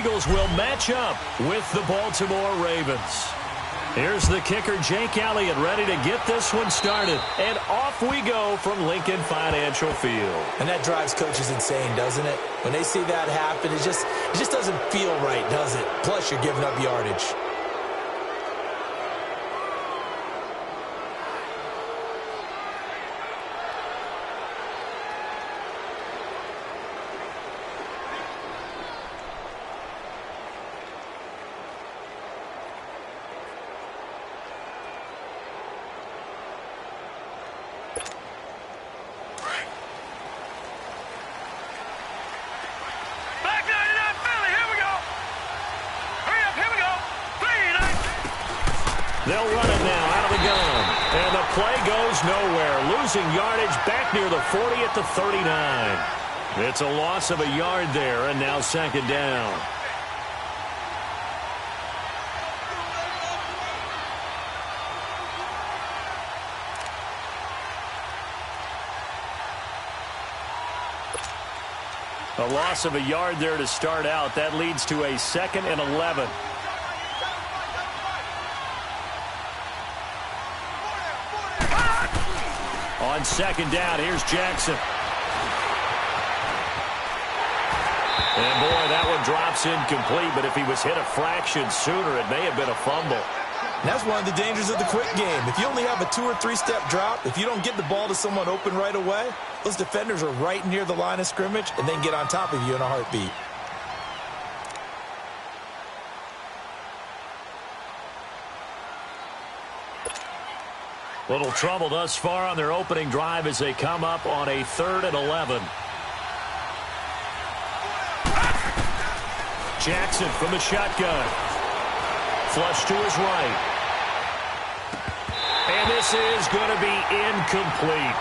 Eagles will match up with the Baltimore Ravens. Here's the kicker, Jake Elliott, ready to get this one started. And off we go from Lincoln Financial Field. And that drives coaches insane, doesn't it? When they see that happen, it just doesn't feel right, does it? Plus, you're giving up yardage. They'll run it now out of the gun. And the play goes nowhere. Losing yardage back near the 40 at the 39. It's a loss of a yard there, and now second down. A loss of a yard there to start out. That leads to a 2nd and 11. On second down, here's Jackson. And boy, that one drops incomplete, but if he was hit a fraction sooner, it may have been a fumble. And that's one of the dangers of the quick game. If you only have a 2- or 3-step drop, if you don't get the ball to someone open right away, those defenders are right near the line of scrimmage and then get on top of you in a heartbeat. Little trouble thus far on their opening drive as they come up on a 3rd and 11. Jackson from the shotgun. Flush to his right. And this is going to be incomplete.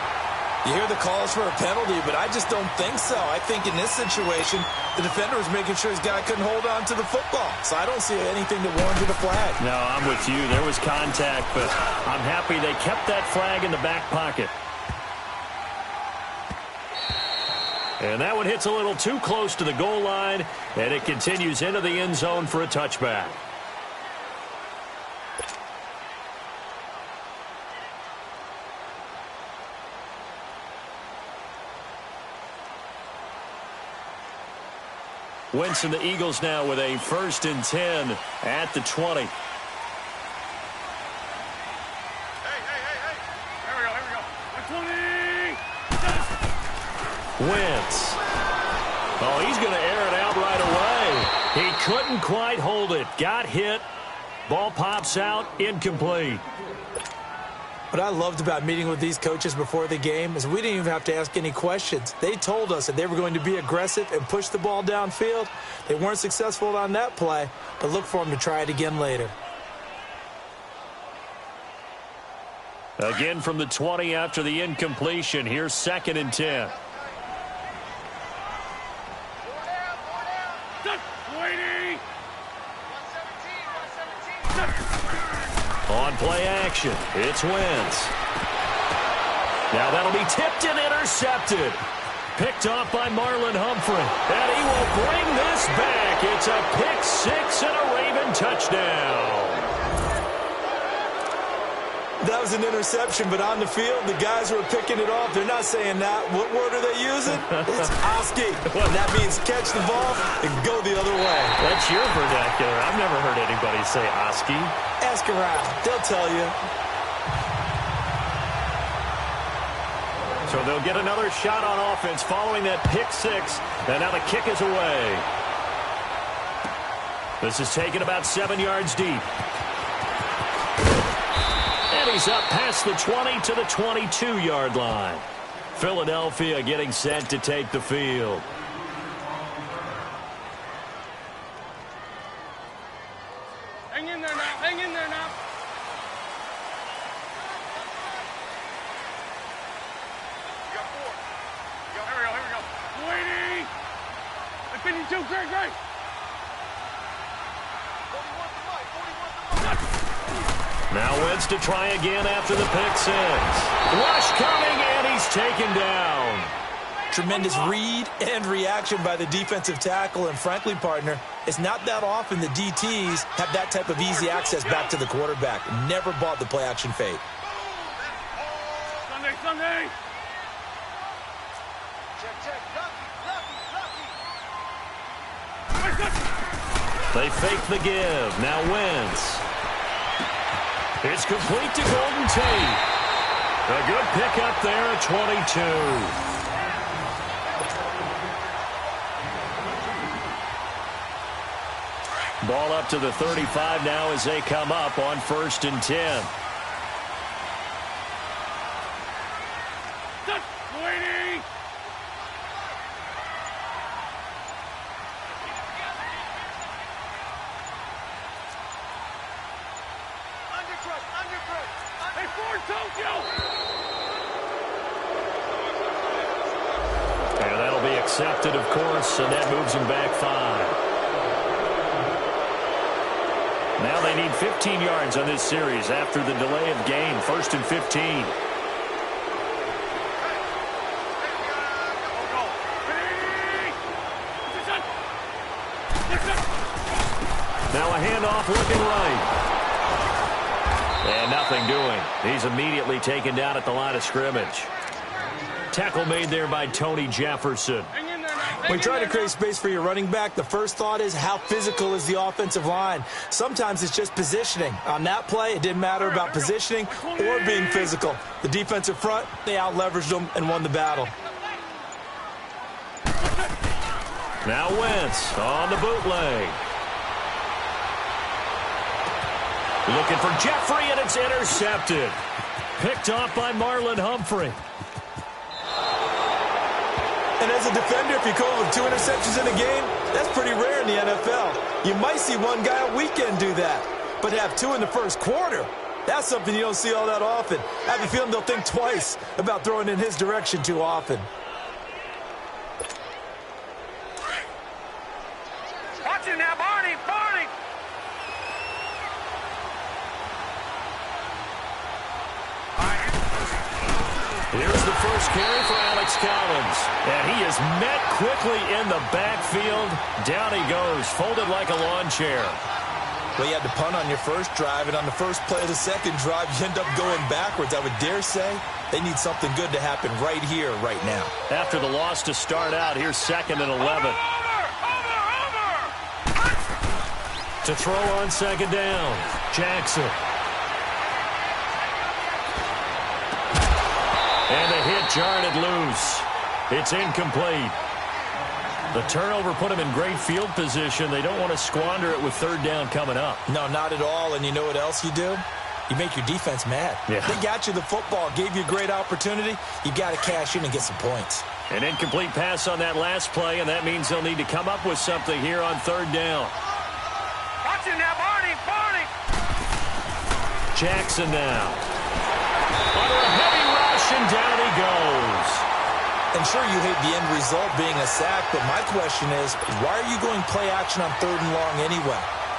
You hear the calls for a penalty, but I just don't think so. I think in this situation, the defender was making sure his guy couldn't hold on to the football. So I don't see anything that warranted a flag. No, I'm with you. There was contact, but I'm happy they kept that flag in the back pocket. And that one hits a little too close to the goal line, and it continues into the end zone for a touchback. Wentz and the Eagles now with a 1st and 10 at the 20. Hey. Here we go. 20. Wentz. Oh, he's going to air it out right away. He couldn't quite hold it. Got hit. Ball pops out. Incomplete. What I loved about meeting with these coaches before the game is we didn't even have to ask any questions. They told us that they were going to be aggressive and push the ball downfield. They weren't successful on that play, but look for them to try it again later. Again from the 20 after the incompletion. Here's 2nd and 10. On play action, it's Wentz. Now that'll be tipped and intercepted. Picked off by Marlon Humphrey. And he will bring this back. It's a pick 6 and a Raven touchdown. That was an interception, but on the field, the guys who are picking it off, they're not saying that. What word are they using? It's Oski. And that means catch the ball and go the other way. That's your vernacular. I've never heard anybody say Oski. Ask around. They'll tell you. So they'll get another shot on offense following that pick 6. And now the kick is away. This is taken about 7 yards deep. And he's up past the 20 to the 22-yard line. Philadelphia getting set to take the field. Hang in there now. Hang in there now. You got 4. Here we go. Waiting. I finished 2. Great. 41 to Mike. Now Wentz to try again after the pick 6. Rush coming, and he's taken down. Tremendous read and reaction by the defensive tackle, and frankly, partner, it's not that often the DTs have that type of easy access back to the quarterback. Never bought the play-action fake. Sunday. They fake the give. Now Wentz. It's complete to Golden Tate. A good pickup there at 22. Ball up to the 35 now as they come up on 1st and 10. And that'll be accepted, of course, and that moves him back 5. Now they need 15 yards on this series after the delay of game. 1st and 15. Now a handoff looking right. And nothing doing. He's immediately taken down at the line of scrimmage. Tackle made there by Tony Jefferson. When you try to create space for your running back, the first thought is how physical is the offensive line. Sometimes it's just positioning. On that play, it didn't matter about positioning or being physical. The defensive front, they out-leveraged them and won the battle. Now Wentz on the bootleg. Looking for Jeffrey, and it's intercepted. Picked off by Marlon Humphrey. And as a defender, if you go with 2 interceptions in a game, that's pretty rare in the NFL. You might see one guy a weekend do that, but have 2 in the first quarter, that's something you don't see all that often. I have a feeling they'll think twice about throwing in his direction too often. Watch it now, Barney! Here's the first carry for Alex Collins. And he is met quickly in the backfield. Down he goes, folded like a lawn chair. Well, you had to punt on your first drive, and on the first play of the second drive, you end up going backwards. I would dare say they need something good to happen right here, right now. After the loss to start out, here's 2nd and 11. To throw on 2nd down, Jackson. And the hit jarred it loose. It's incomplete. The turnover put them in great field position. They don't want to squander it with 3rd down coming up. No, not at all. And you know what else you do? You make your defense mad. Yeah. They got you the football, gave you a great opportunity. You got to cash in and get some points. An incomplete pass on that last play, and that means they'll need to come up with something here on 3rd down. Watch it now, Barney! Jackson now. Under a heavy rush, and down he goes. And sure, you hate the end result being a sack, but my question is, why are you going play action on 3rd and long anyway?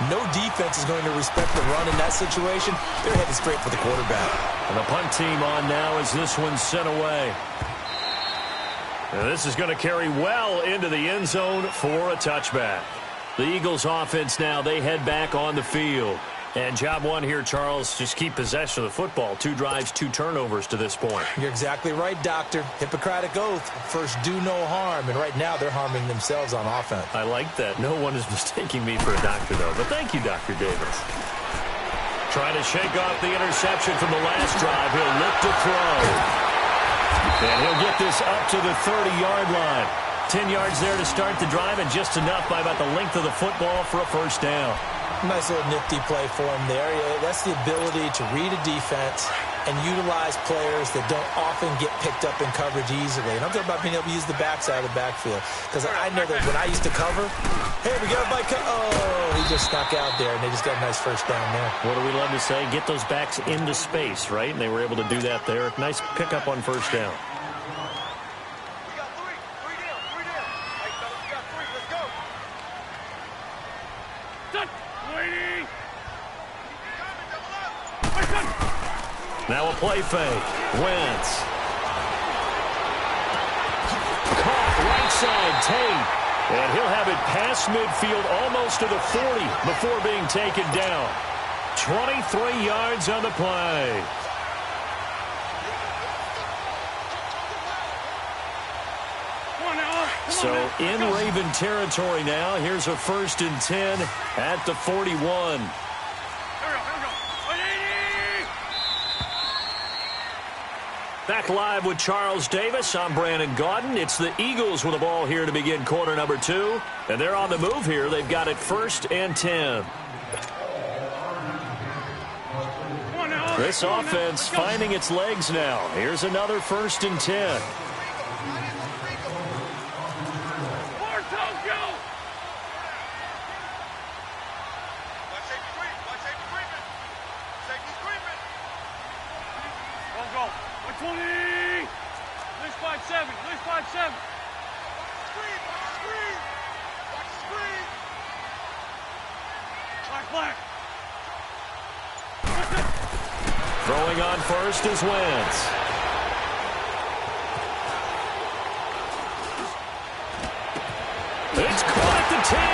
No defense is going to respect the run in that situation. They're headed straight for the quarterback. And the punt team on now as this one's sent away. Now this is going to carry well into the end zone for a touchback. The Eagles offense now, they head back on the field. And job one here, Charles, just keep possession of the football. 2 drives, 2 turnovers to this point. You're exactly right, Doctor. Hippocratic oath. First, do no harm. And right now, they're harming themselves on offense. I like that. No one is mistaking me for a doctor, though. But thank you, Dr. Davis. Trying to shake off the interception from the last drive. He'll look to throw. And he'll get this up to the 30-yard line. 10 yards there to start the drive, and just enough by about the length of the football for a 1st down. Nice little nifty play for him there. That's the ability to read a defense and utilize players that don't often get picked up in coverage easily. And I'm talking about being able to use the backside of the backfield. Because I know that when I used to cover, hey, we got a bike. Oh, he just snuck out there, and they just got a nice 1st down there. What do we love to say? Get those backs into space, right? And they were able to do that there. Nice pickup on 1st down. Now a play fake. Wentz. side, Tate. And he'll have it past midfield almost to the 40 before being taken down. 23 yards on the play. So in Raven territory now. Here's a 1st and 10 at the 41. Back live with Charles Davis. I'm Brandon Gaudin. It's the Eagles with the ball here to begin quarter number 2. And they're on the move here. They've got it 1st and 10. This offense finding its legs now. Here's another 1st and 10. Throwing on first is Wentz. It's caught at the 10.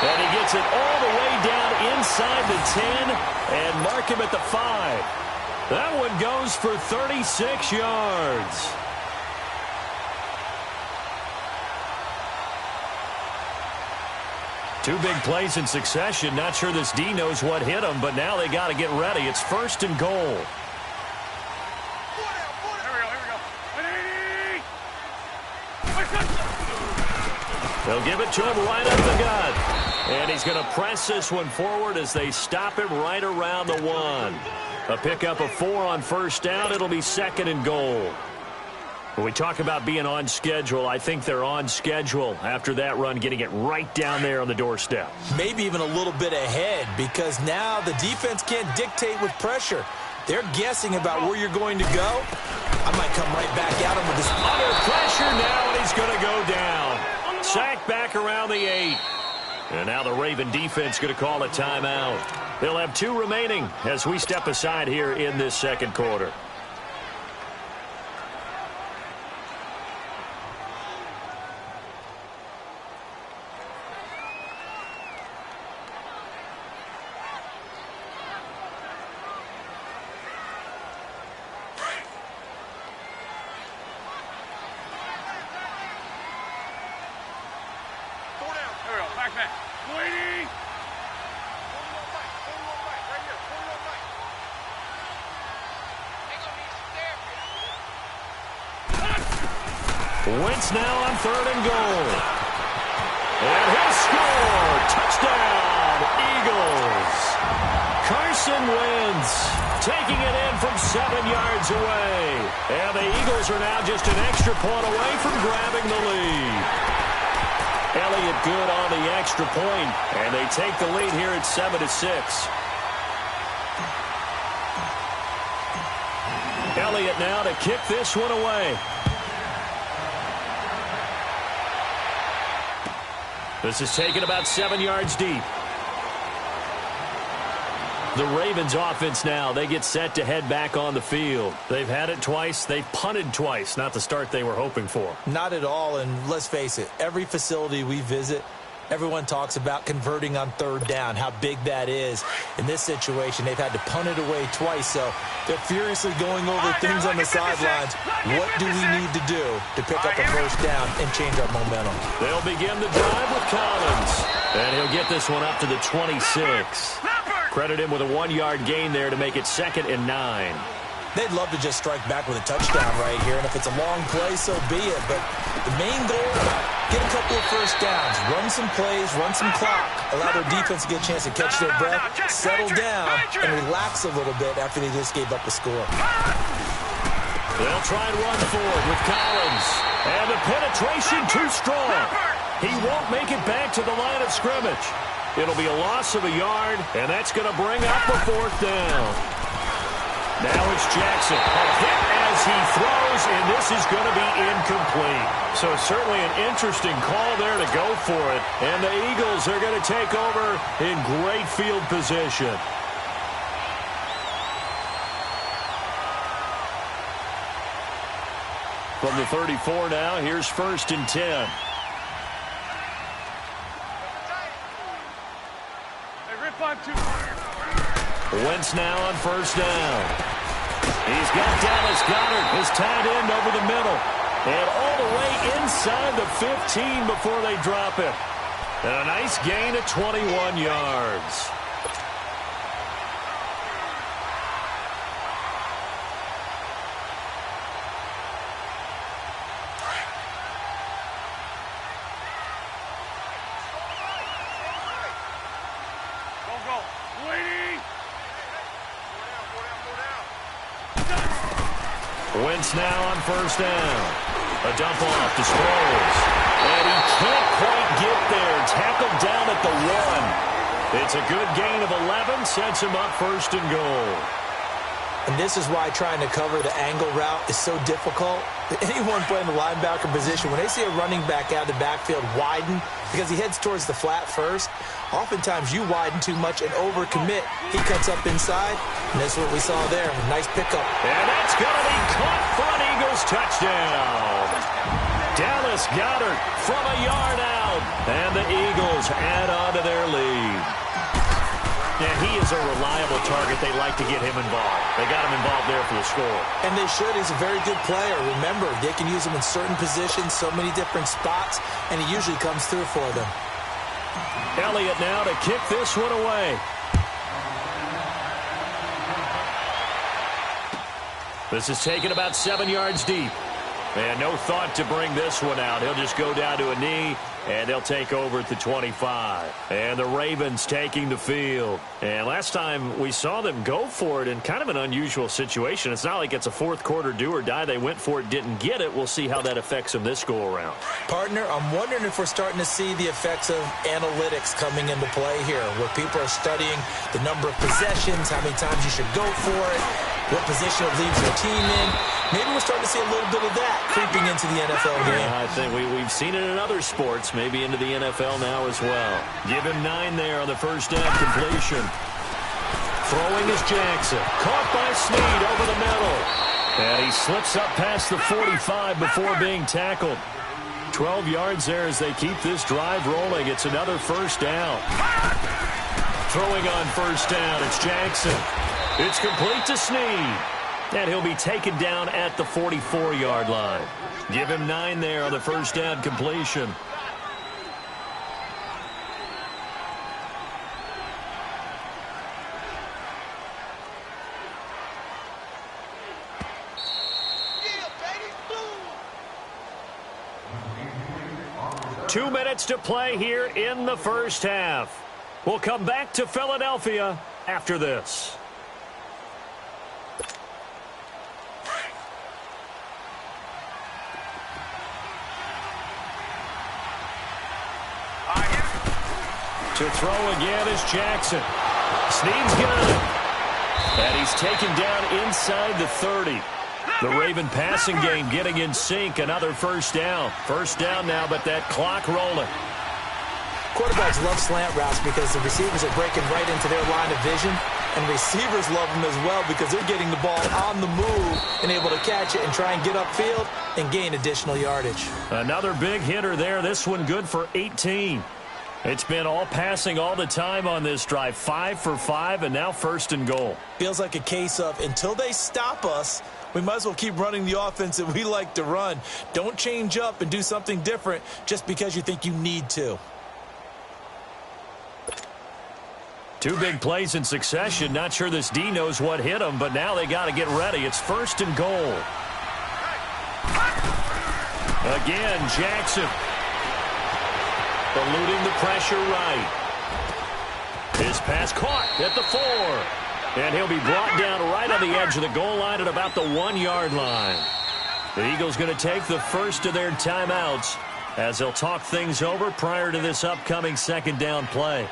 And he gets it all the way down inside the 10 and mark him at the 5. That one goes for 36 yards. Two big plays in succession. Not sure this D knows what hit him, but now they got to get ready. It's 1st and goal. They'll give it to him right up the gut. And he's going to press this one forward as they stop him right around the 1. A pickup of 4 on 1st down. It'll be 2nd and goal. When we talk about being on schedule, I think they're on schedule after that run, getting it right down there on the doorstep. Maybe even a little bit ahead, because now the defense can't dictate with pressure. They're guessing about where you're going to go. I might come right back at him with this. Under pressure now, and he's going to go down. Sacked back around the 8. And now the Raven defense going to call a timeout. They'll have 2 remaining as we step aside here in this 2nd quarter. Wentz now on 3rd and goal. And he'll score. Touchdown, Eagles. Carson Wentz taking it in from 7 yards away. And the Eagles are now just an extra point away from grabbing the lead. Elliott good on the extra point, and they take the lead here at 7-6. Elliott now to kick this one away. This is taken about 7 yards deep. The Ravens offense now, they get set to head back on the field. They've had it twice. They've punted twice. Not the start they were hoping for. Not at all, and let's face it, every facility we visit, everyone talks about converting on 3rd down, how big that is. In this situation, they've had to punt it away twice, so they're furiously going over things on the sidelines. What do we need to do to pick up a 1st down and change our momentum? They'll begin the drive with Collins, and he'll get this one up to the 26. Credit him with a 1-yard gain there to make it 2nd and 9. They'd love to just strike back with a touchdown right here, and if it's a long play, so be it. But the main goal, get a couple of 1st downs, run some plays, run some clock, allow their defense to get a chance to catch their breath, settle down, and relax a little bit after they just gave up a score. They'll try and run forward with Collins. And the penetration too strong. He won't make it back to the line of scrimmage. It'll be a loss of a yard, and that's going to bring up a 4th down. Now it's Jackson. A hit as he throws, and this is going to be incomplete. So certainly an interesting call there to go for it. And the Eagles are going to take over in great field position. From the 34 now, here's 1st and 10. Hey, rip 5-2. Wentz now on 1st down. He's got Dallas Goedert, his tight end, over the middle. And all the way inside the 15 before they drop it. And a nice gain of 21 yards. Wentz now on 1st down. A dump off to Sproles. And he can't quite get there. Tackled down at the 1. It's a good gain of 11. Sets him up 1st and goal. And this is why trying to cover the angle route is so difficult. Anyone playing the linebacker position, when they see a running back out of the backfield widen because he heads towards the flat first, oftentimes you widen too much and overcommit. He cuts up inside, and that's what we saw there. Nice pickup. And that's going to be caught for an Eagles touchdown. Dallas Goedert from a yard out. And the Eagles add on to their lead. Yeah, he is a reliable target. They like to get him involved. They got him involved there for the score. And they should. He's a very good player. Remember, they can use him in certain positions, so many different spots, and he usually comes through for them. Elliott now to kick this one away. This is taken about 7 yards deep. And no thought to bring this one out. He'll just go down to a knee, and they'll take over at the 25. And the Ravens taking the field. And last time we saw them go for it in kind of an unusual situation. It's not like it's a fourth quarter do or die. They went for it, didn't get it. We'll see how that affects them this go-around. Partner, I'm wondering if we're starting to see the effects of analytics coming into play here, where people are studying the number of possessions, how many times you should go for it, what position it leaves your team in. Maybe we're starting to see a little bit of that creeping into the NFL game. Yeah, I think we've seen it in other sports, maybe into the NFL now as well. Give him 9 there on the 1st down completion. Throwing is Jackson. Caught by Snead over the middle. And he slips up past the 45 before being tackled. 12 yards there as they keep this drive rolling. It's another 1st down. Throwing on 1st down, it's Jackson. It's complete to Snead. And he'll be taken down at the 44-yard line. Give him 9 there on the 1st down completion. Yeah, 2 minutes to play here in the 1st half. We'll come back to Philadelphia after this. To throw again is Jackson. Snead's got it. And he's taken down inside the 30. The Raven passing game getting in sync. Another 1st down. 1st down now, but that clock rolling. Quarterbacks love slant routes because the receivers are breaking right into their line of vision. And receivers love them as well because they're getting the ball on the move and able to catch it and try and get upfield and gain additional yardage. Another big hitter there. This one good for 18. It's been all passing all the time on this drive. 5 for 5, and now 1st and goal. Feels like a case of until they stop us, we might as well keep running the offense that we like to run. Don't change up and do something different just because you think you need to. 2 big plays in succession. Not sure this D knows what hit him, but now they got to get ready. It's 1st and goal. Again, Jackson. Eluding the pressure right. His pass caught at the 4. And he'll be brought down right on the edge of the goal line at about the 1-yard line. The Eagles going to take the first of their timeouts as they'll talk things over prior to this upcoming 2nd down play.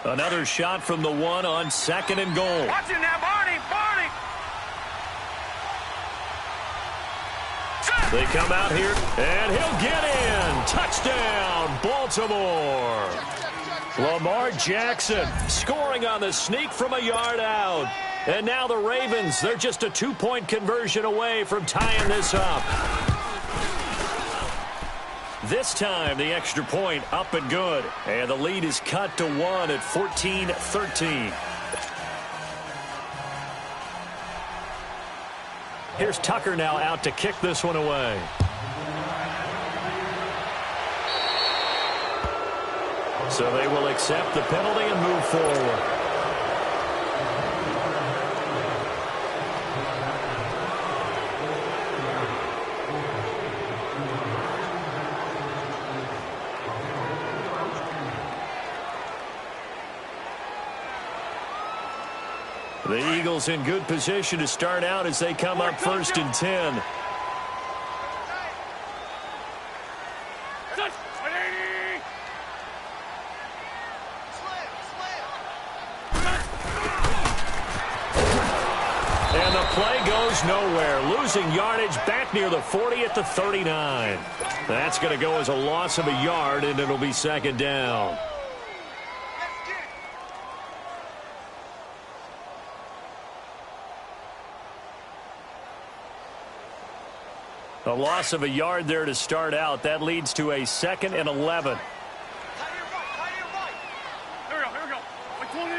Another shot from the 1 on 2nd and goal. Watch it now, Barney! Barney! They come out here, and he'll get in. Touchdown, Baltimore. Lamar Jackson scoring on the sneak from a yard out. And now the Ravens, they're just a 2-point conversion away from tying this up. This time, the extra point up and good. And the lead is cut to 1 at 14-13. Here's Tucker now out to kick this one away. So they will accept the penalty and move forward. The Eagles in good position to start out as they come up 1st and 10. And the play goes nowhere. Losing yardage back near the 40 at the 39. That's going to go as a loss of a yard, and it'll be 2nd down. A loss of a yard there to start out. That leads to a 2nd and 11. Here we go. Like 20.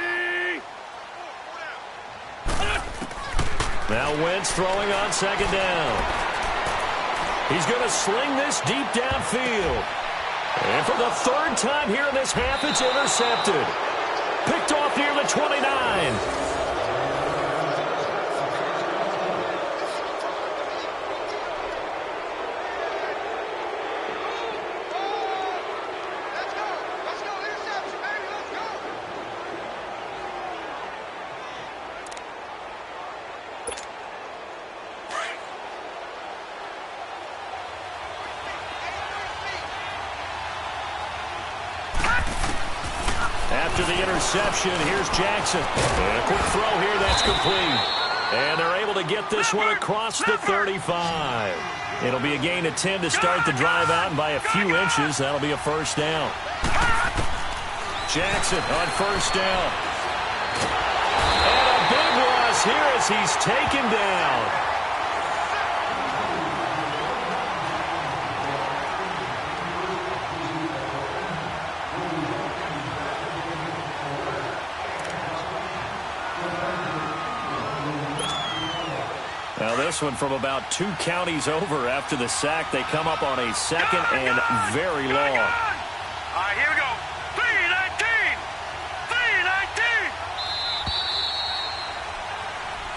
Now Wentz throwing on 2nd down. He's going to sling this deep downfield. And for the 3rd time here in this half, it's intercepted. Picked off near the 29. After the interception, here's Jackson. And a quick throw here, that's complete. And they're able to get this one across the 35. It'll be a gain of 10 to start the drive out, and by a few inches, that'll be a 1st down. Jackson on 1st down. And a big loss here as he's taken down. Now this one from about 2 counties over after the sack. They come up on a 2nd and very long. All right, here we go. 3-19.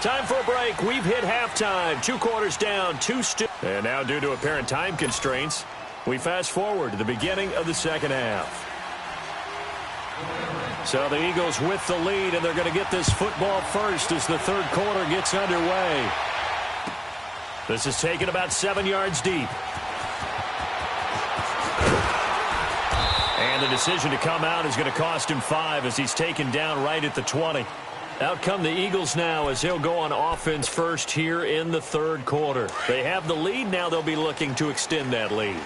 3-19. Time for a break. We've hit halftime. 2 quarters down, 2 still. And now due to apparent time constraints, we fast forward to the beginning of the 2nd half. So the Eagles with the lead, and they're going to get this football first as the 3rd quarter gets underway. This is taken about 7 yards deep. And the decision to come out is going to cost him 5 as he's taken down right at the 20. Out come the Eagles now as he'll go on offense first here in the 3rd quarter. They have the lead. Now they'll be looking to extend that lead.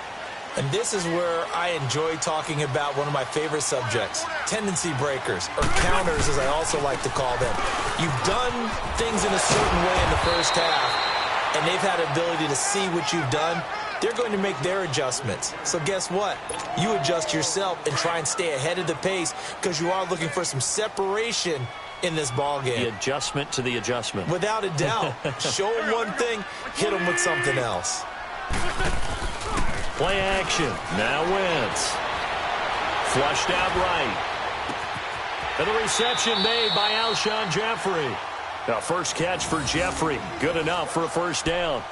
And this is where I enjoy talking about one of my favorite subjects, tendency breakers, or counters as I also like to call them. You've done things in a certain way in the first half, and they've had the ability to see what you've done. They're going to make their adjustments. So guess what? You adjust yourself and try and stay ahead of the pace because you are looking for some separation in this ball game. The adjustment to the adjustment. Without a doubt. Show them one thing, hit them with something else. Play action. Now Wentz. Flushed out right. And the reception made by Alshon Jeffrey. Now first catch for Jeffrey. Good enough for a 1st down.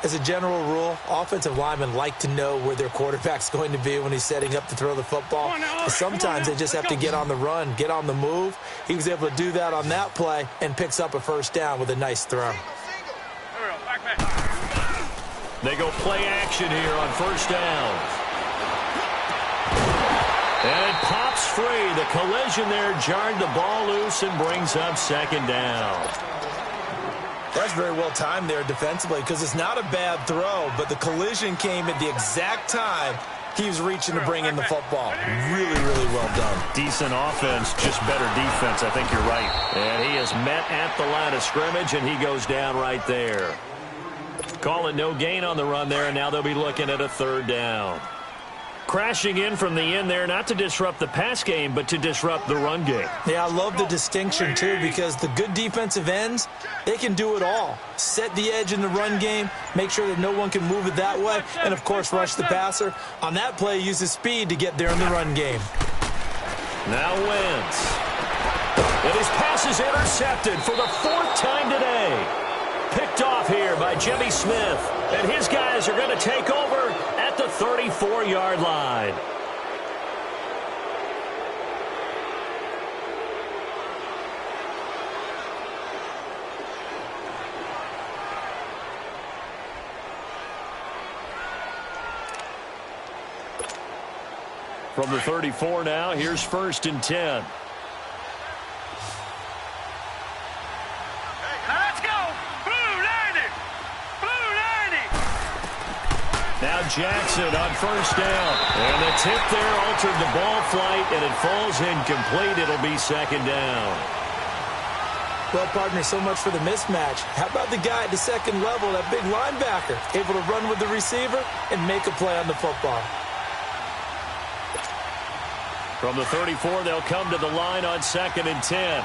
As a general rule, offensive linemen like to know where their quarterback's going to be when he's setting up to throw the football. But sometimes they just have to get on the run, get on the move. He was able to do that on that play and picks up a 1st down with a nice throw. They go play action here on 1st down. And it pops free. The collision there jarred the ball loose and brings up 2nd down. That's very well timed there defensively because it's not a bad throw, but the collision came at the exact time He was reaching to bring in the football. Really, really well done. Decent offense, just better defense. I think you're right. And he is met at the line of scrimmage, and he goes down right there. Call it no gain on the run there, and now they'll be looking at a third down. Crashing in from the end there, not to disrupt the pass game, but to disrupt the run game. Yeah, I love the distinction, too, because the good defensive ends, they can do it all. Set the edge in the run game, make sure that no one can move it that way, and, of course, rush the passer. On that play, use his speed to get there in the run game. Now Wentz. And his pass is intercepted for the 4th time today. Picked off here by Jimmy Smith. And his guys are going to take over at the 34-yard line. From the 34 now, here's 1st and 10. Now Jackson on 1st down. And the tip there altered the ball flight, and it falls incomplete. It'll be 2nd down. Well, partner, so much for the mismatch. How about the guy at the second level, that big linebacker, able to run with the receiver and make a play on the football? From the 34, they'll come to the line on 2nd and 10.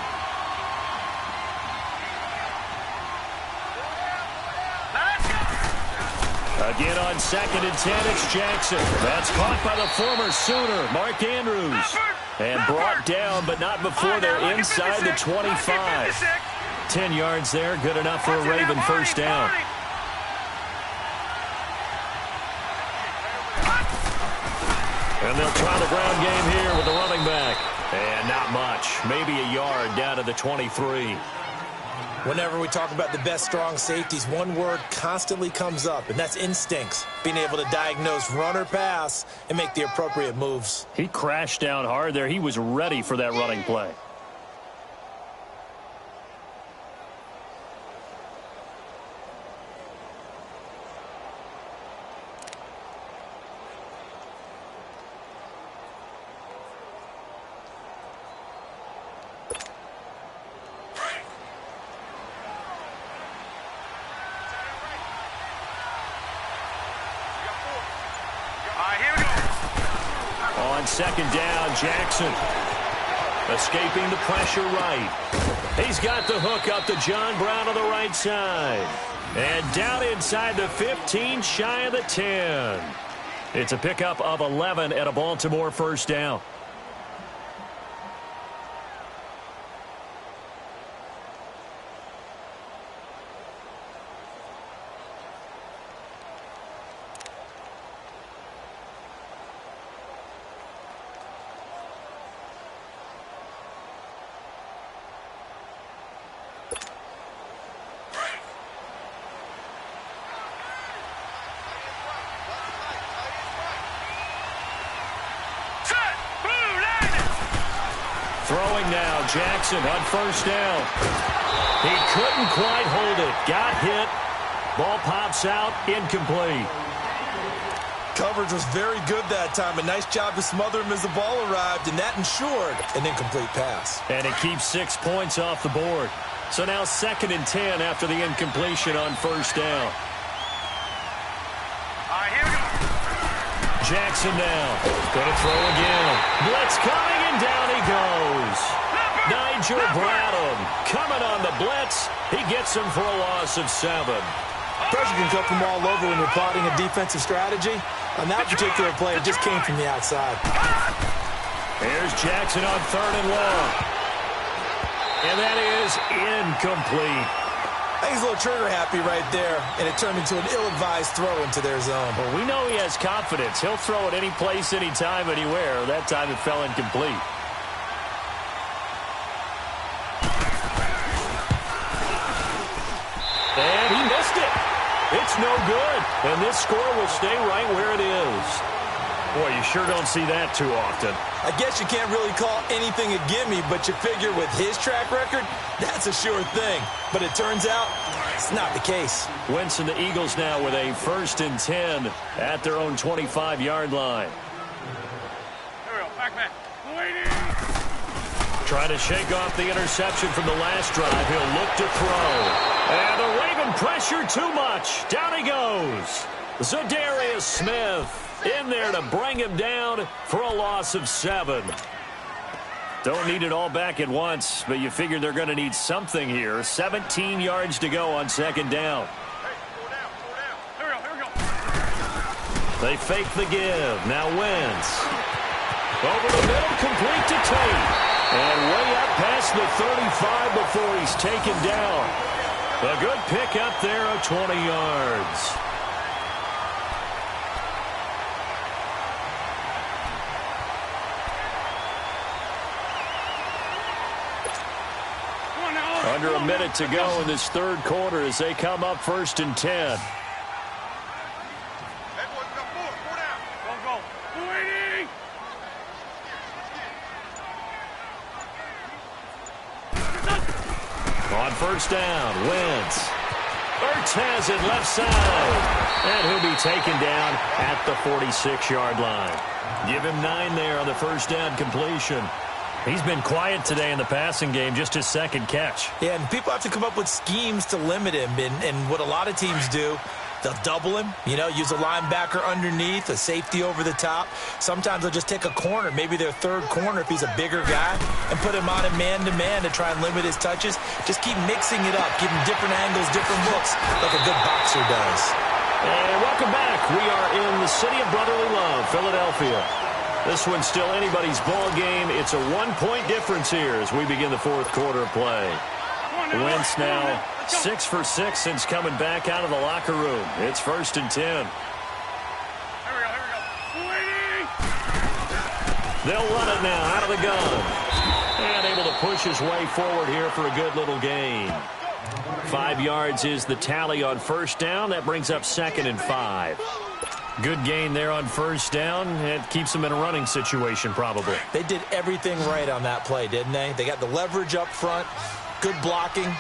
Again on 2nd and 10, it's Jackson. That's caught by the former Sooner, Mark Andrews. And brought down, but not before they're inside the 25. 10 yards there, good enough for a Raven 1st down. And they'll try the ground game here with the running back. And not much, maybe a yard down to the 23. Whenever we talk about the best strong safeties, one word constantly comes up, and that's instincts. Being able to diagnose run or pass and make the appropriate moves. He crashed down hard there. He was ready for that running play. On 2nd down, Jackson escaping the pressure right. He's got the hook up to John Brown on the right side. And down inside the 15, shy of the 10. It's a pickup of 11 at a Baltimore 1st down. Throwing now, Jackson on 1st down. He couldn't quite hold it. Got hit. Ball pops out, incomplete. Coverage was very good that time. A nice job to smother him as the ball arrived, and that ensured an incomplete pass. And it keeps 6 points off the board. So now 2nd and 10 after the incompletion on 1st down. Here we go. Jackson now. Going to throw again. Blitz coming, and down he goes. Nigel Bradham coming on the blitz. He gets him for a loss of 7. Pressure can come from all over when you're plotting a defensive strategy. On that particular play, it just came from the outside. Here's Jackson on 3rd and long. And that is incomplete. I think he's a little trigger happy right there, and it turned into an ill-advised throw into their zone. Well, we know he has confidence. He'll throw it any place, anytime, anywhere. That time it fell incomplete. And he missed it. It's no good. And this score will stay right where it is. Boy, you sure don't see that too often. I guess you can't really call anything a gimme, but you figure with his track record, that's a sure thing. But it turns out, it's not the case. Wentz and the Eagles now with a 1st and 10 at their own 25-yard line. Here we go. Back. Waiting. Trying to shake off the interception from the last drive. He'll look to throw. And the Raven pressure too much. Down he goes. Zadarius Smith in there to bring him down for a loss of 7. Don't need it all back at once, but you figure they're going to need something here. 17 yards to go on 2nd down. Hey, slow down. Here we go. They fake the give. Now Wentz. Over the middle, complete to Tate. And way up past the 35 before he's taken down. A good pick up there of 20 yards. Under a minute to go in this 3rd quarter as they come up 1st and 10. Hey, boys, got 4 down. Go. Waiting. On 1st down, Wentz. Ertz has it left side. And he'll be taken down at the 46-yard line. Give him 9 there on the 1st down completion. He's been quiet today in the passing game, just his 2nd catch. Yeah, and people have to come up with schemes to limit him. And what a lot of teams do, they'll double him, use a linebacker underneath, a safety over the top. Sometimes they'll just take a corner, maybe their 3rd corner if he's a bigger guy, and put him on a man-to-man to try and limit his touches. Just keep mixing it up, give him different angles, different looks, like a good boxer does. And welcome back. We are in the city of brotherly love, Philadelphia. This one's still anybody's ball game. It's a 1-point difference here as we begin the 4th quarter of play. Wentz now 6 for 6 since coming back out of the locker room. It's 1st and 10. Here we go. Waiting. They'll run it now out of the gun. And able to push his way forward here for a good little gain. 5 yards is the tally on 1st down. That brings up 2nd and 5. Good gain there on 1st down. It keeps them in a running situation probably. They did everything right on that play, didn't they? They got the leverage up front, good blocking,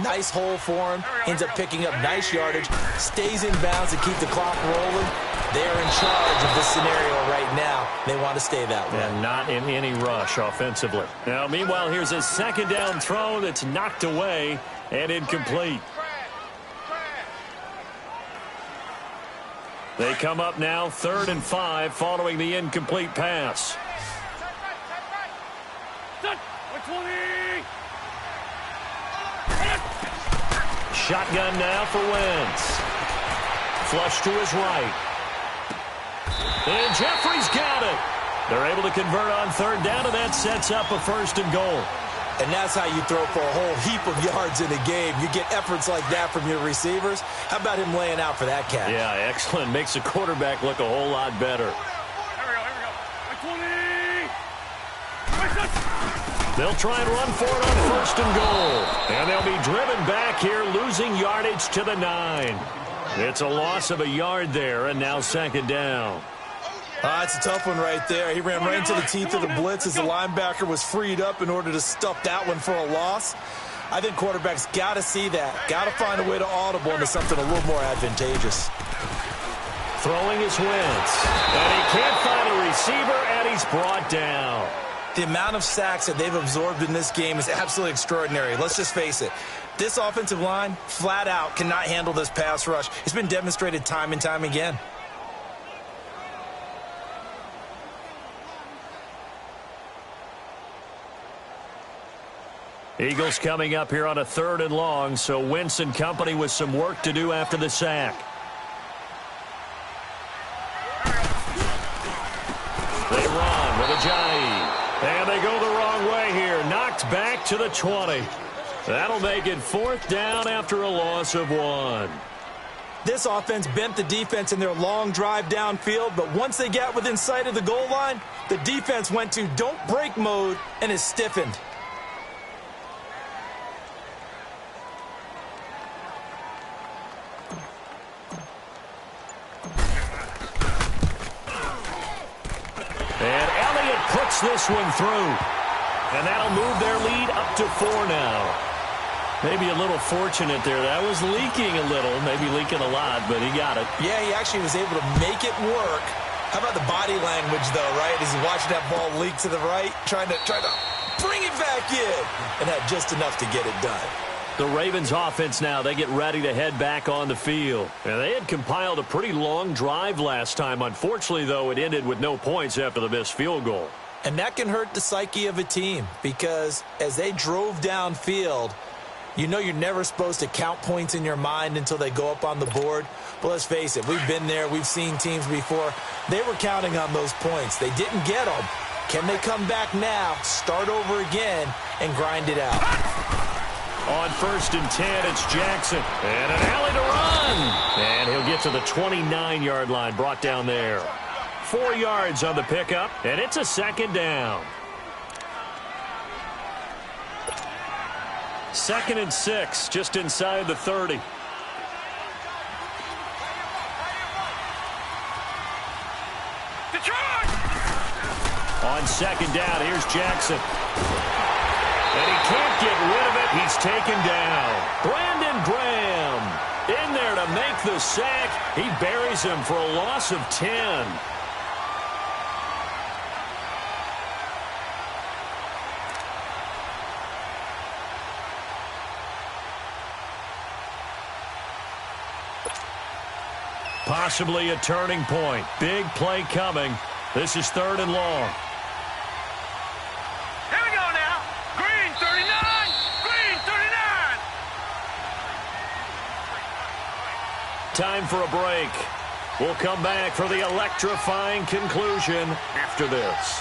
nice hole for him, ends up picking up nice yardage, stays in bounds to keep the clock rolling. They're in charge of this scenario right now. They want to stay that way. And not in any rush offensively. Now, meanwhile, here's a 2nd down throw that's knocked away and incomplete. They come up now 3rd and 5 following the incomplete pass. Shotgun now for Wentz. Flush to his right. And Jeffrey's got it. They're able to convert on 3rd down, and that sets up a 1st and goal. And that's how you throw for a whole heap of yards in a game. You get efforts like that from your receivers. How about him laying out for that catch? Yeah, excellent. Makes the quarterback look a whole lot better. Here we go. They'll try and run for it on 1st and goal. And they'll be driven back here, losing yardage to the 9. It's a loss of a yard there, and now 2nd down. It's a tough one right there. He ran right into the teeth of the blitz as the linebacker was freed up in order to stuff that one for a loss. I think quarterbacks got to see that. Got to find a way to audible into something a little more advantageous. Throwing his Wentz. And he can't find a receiver, and he's brought down. The amount of sacks that they've absorbed in this game is absolutely extraordinary. Let's just face it. This offensive line, flat out, cannot handle this pass rush. It's been demonstrated time and time again. Eagles coming up here on a 3rd and long, so Wentz and company with some work to do after the sack. They run with Ajayi. And they go the wrong way here. Knocked back to the 20. That'll make it 4th down after a loss of 1. This offense bent the defense in their long drive downfield, but once they got within sight of the goal line, the defense went to don't break mode and is stiffened. this one through. And that'll move their lead up to 4 now. Maybe a little fortunate there. That was leaking a little, maybe leaking a lot, but he got it. Yeah, he actually was able to make it work. How about the body language, though, right? As he watched that ball leak to the right, trying to bring it back in, and had just enough to get it done. The Ravens offense now, they get ready to head back on the field. And they had compiled a pretty long drive last time. Unfortunately, though, it ended with no points after the missed field goal. And that can hurt the psyche of a team because as they drove downfield, you know you're never supposed to count points in your mind until they go up on the board. But let's face it, we've been there. We've seen teams before. They were counting on those points. They didn't get them. Can they come back now, start over again, and grind it out? On 1st and 10, it's Jackson. And an alley to run. And he'll get to the 29-yard line, brought down there. 4 yards on the pickup, and it's a 2nd down. 2nd and 6, just inside the 30. On 2nd down, here's Jackson. And he can't get rid of it. He's taken down. Brandon Graham in there to make the sack. He buries him for a loss of 10. Possibly a turning point. Big play coming. This is 3rd and long. Here we go now. Green 39. Green 39. Time for a break. We'll come back for the electrifying conclusion after this.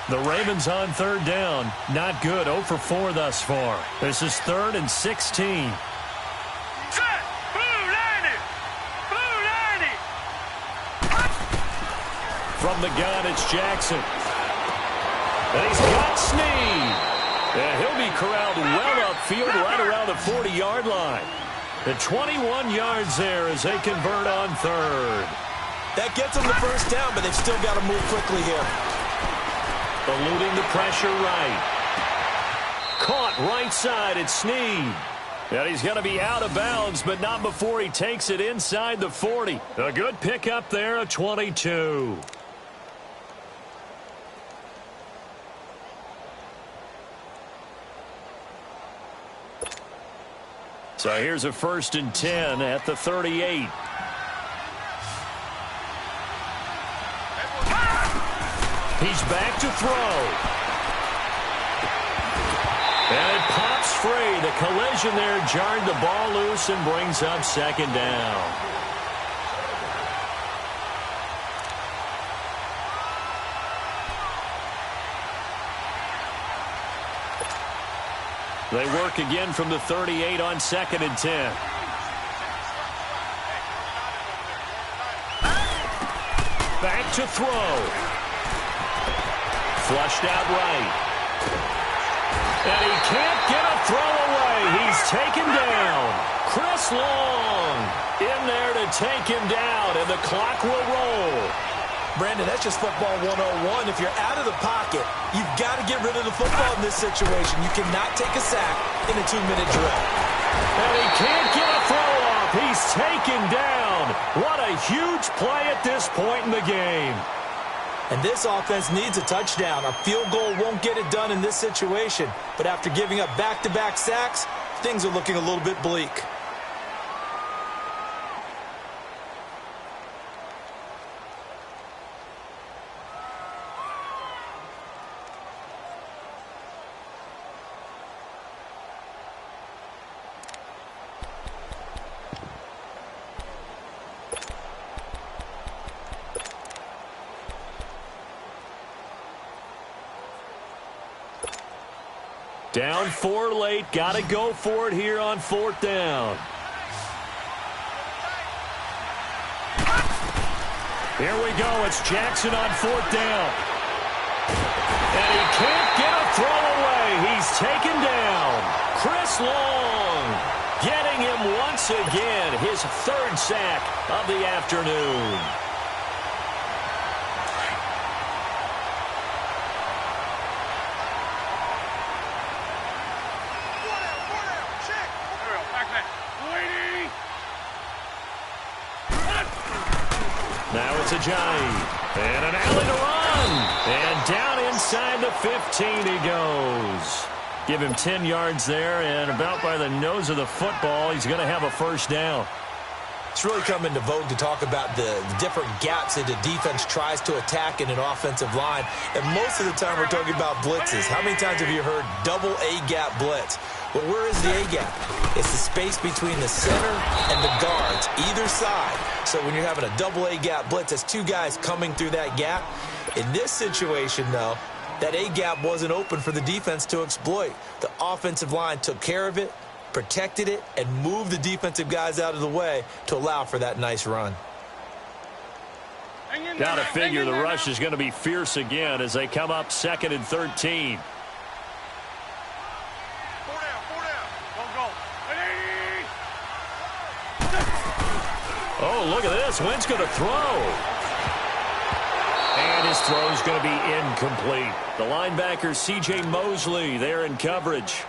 The Ravens on 3rd down. Not good. 0 for 4 thus far. This is 3rd and 16. Set. Blue 90. Blue 90. From the gun, it's Jackson. And he's got Snead. And he'll be corralled well upfield right around the 40-yard line. The 21 yards there as they convert on 3rd. That gets them the 1st down, but they've still got to move quickly here. Eluding the pressure right. Caught right side at Snead. And he's going to be out of bounds, but not before he takes it inside the 40. A good pickup there of 22. So here's a 1st and 10 at the 38. He's back to throw. And it pops free. The collision there jarred the ball loose and brings up 2nd down. They work again from the 38 on 2nd and 10. Back to throw. Flushed out right. And he can't get a throw away. He's taken down. Chris Long in there to take him down, and the clock will roll. Brandon, that's just football 101. If you're out of the pocket, you've got to get rid of the football in this situation. You cannot take a sack in a 2-minute drill. And he can't get a throw off. He's taken down. What a huge play at this point in the game. And this offense needs a touchdown. A field goal won't get it done in this situation. But after giving up back-to-back sacks, things are looking a little bit bleak. Down 4 late. Got to go for it here on 4th down. Here we go. It's Jackson on 4th down. And he can't get a throw away. He's taken down. Chris Long getting him once again, his third sack of the afternoon. Now it's Ajayi, and an alley to run, and down inside the 15 he goes. Give him 10 yards there, and about by the nose of the football, he's going to have a first down. It's really come into vogue to talk about the different gaps that the defense tries to attack in an offensive line, and most of the time we're talking about blitzes. How many times have you heard double A-gap blitz? Well, where is the A-gap? It's the space between the center and the guards, either side. So when you're having a double A-gap blitz, that's two guys coming through that gap. In this situation, though, that A-gap wasn't open for the defense to exploit. The offensive line took care of it, protected it, and moved the defensive guys out of the way to allow for that nice run. Got to figure the rush is going to be fierce again as they come up 2nd and 13. Oh, look at this. Wentz going to throw. And his throw is going to be incomplete. The linebacker, C.J. Mosley, there in coverage.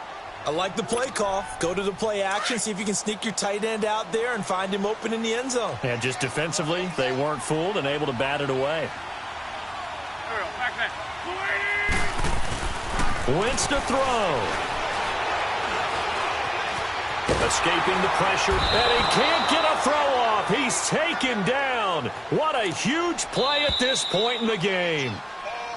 I like the play call. Go to the play action, see if you can sneak your tight end out there and find him open in the end zone. And just defensively, they weren't fooled and able to bat it away. Wentz to throw. Escaping the pressure, and he can't get a throw off. He's taken down. What a huge play at this point in the game.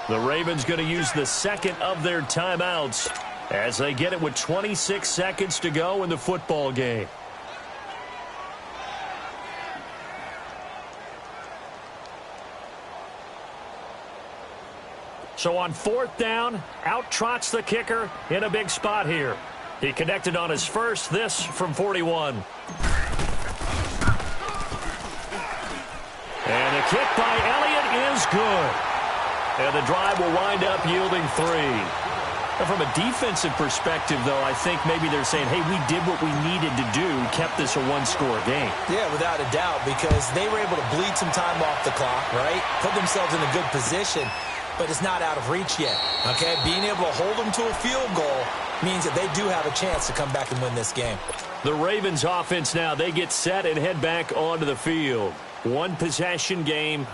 The Ravens going to use the second of their timeouts as they get it with 26 seconds to go in the football game. So on 4th down, out trots the kicker in a big spot here. He connected on his first, this from 41. And the kick by Elliott is good. And the drive will wind up yielding 3. And from a defensive perspective, though, I think maybe they're saying, hey, we did what we needed to do, kept this a one-score game. Yeah, without a doubt, because they were able to bleed some time off the clock, right? Put themselves in a good position, but it's not out of reach yet, okay? Being able to hold them to a field goal means that they do have a chance to come back and win this game. The Ravens offense now, they get set and head back onto the field. One possession game,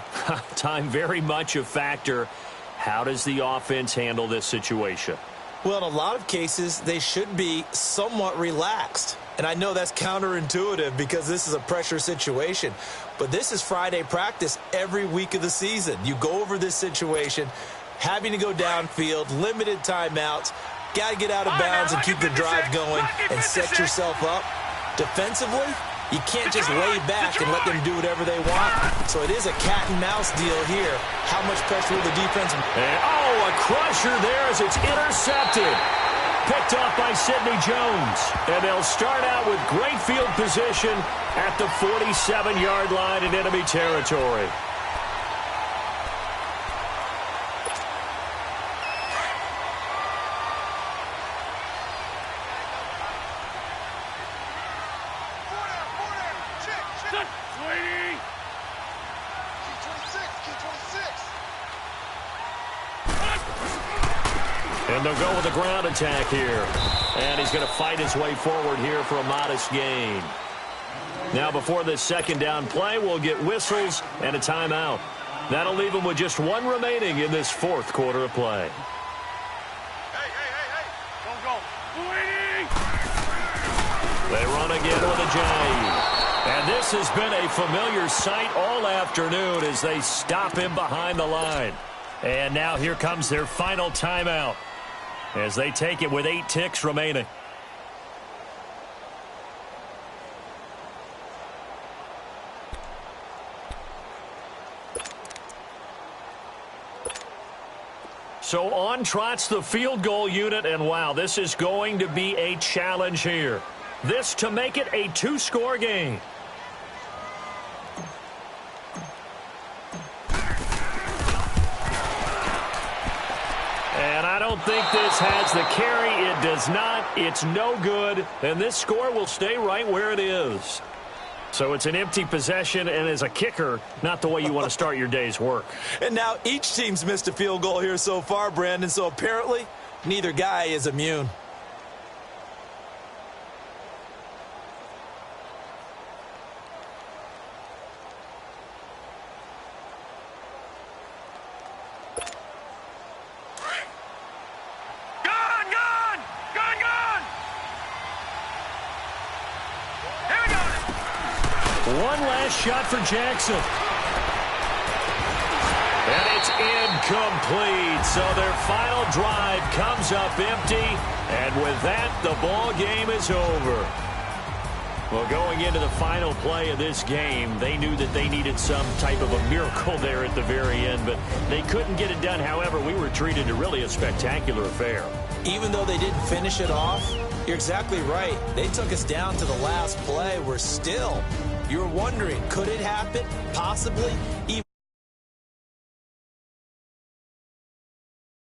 time very much a factor. How does the offense handle this situation? Well, in a lot of cases, they should be somewhat relaxed. And I know that's counterintuitive because this is a pressure situation. But this is Friday practice every week of the season. You go over this situation, having to go downfield, limited timeouts, got to get out of bounds and keep the drive going and set yourself up. Defensively, you can't just lay back and let them do whatever they want. So it is a cat-and-mouse deal here. How much pressure will the defense? And, a crusher there as it's intercepted. Picked off by Sidney Jones. And they'll start out with great field position at the 47-yard line in enemy territory. And they'll go with a ground attack here. And he's going to fight his way forward here for a modest gain. Now before this second down play, we'll get whistles and a timeout. That'll leave them with just one remaining in this 4th quarter of play. Hey. Go. They run again with Ajayi. And this has been a familiar sight all afternoon as they stop him behind the line. And now here comes their final timeout as they take it with 8 ticks remaining. So on trots the field goal unit, and wow, this is going to be a challenge here. This to make it a 2-score game. And I don't think this has the carry. It does not. It's no good, and this score will stay right where it is. So it's an empty possession, and as a kicker, not the way you want to start your day's work. And now each team's missed a field goal here so far, Brandon, so apparently neither guy is immune. One last shot for Jackson. And it's incomplete. So their final drive comes up empty. And with that, the ball game is over. Well, going into the final play of this game, they knew that they needed some type of a miracle there at the very end, but they couldn't get it done. However, we were treated to really a spectacular affair. Even though they didn't finish it off, you're exactly right. They took us down to the last play. We're still, you're wondering, could it happen? Possibly. Even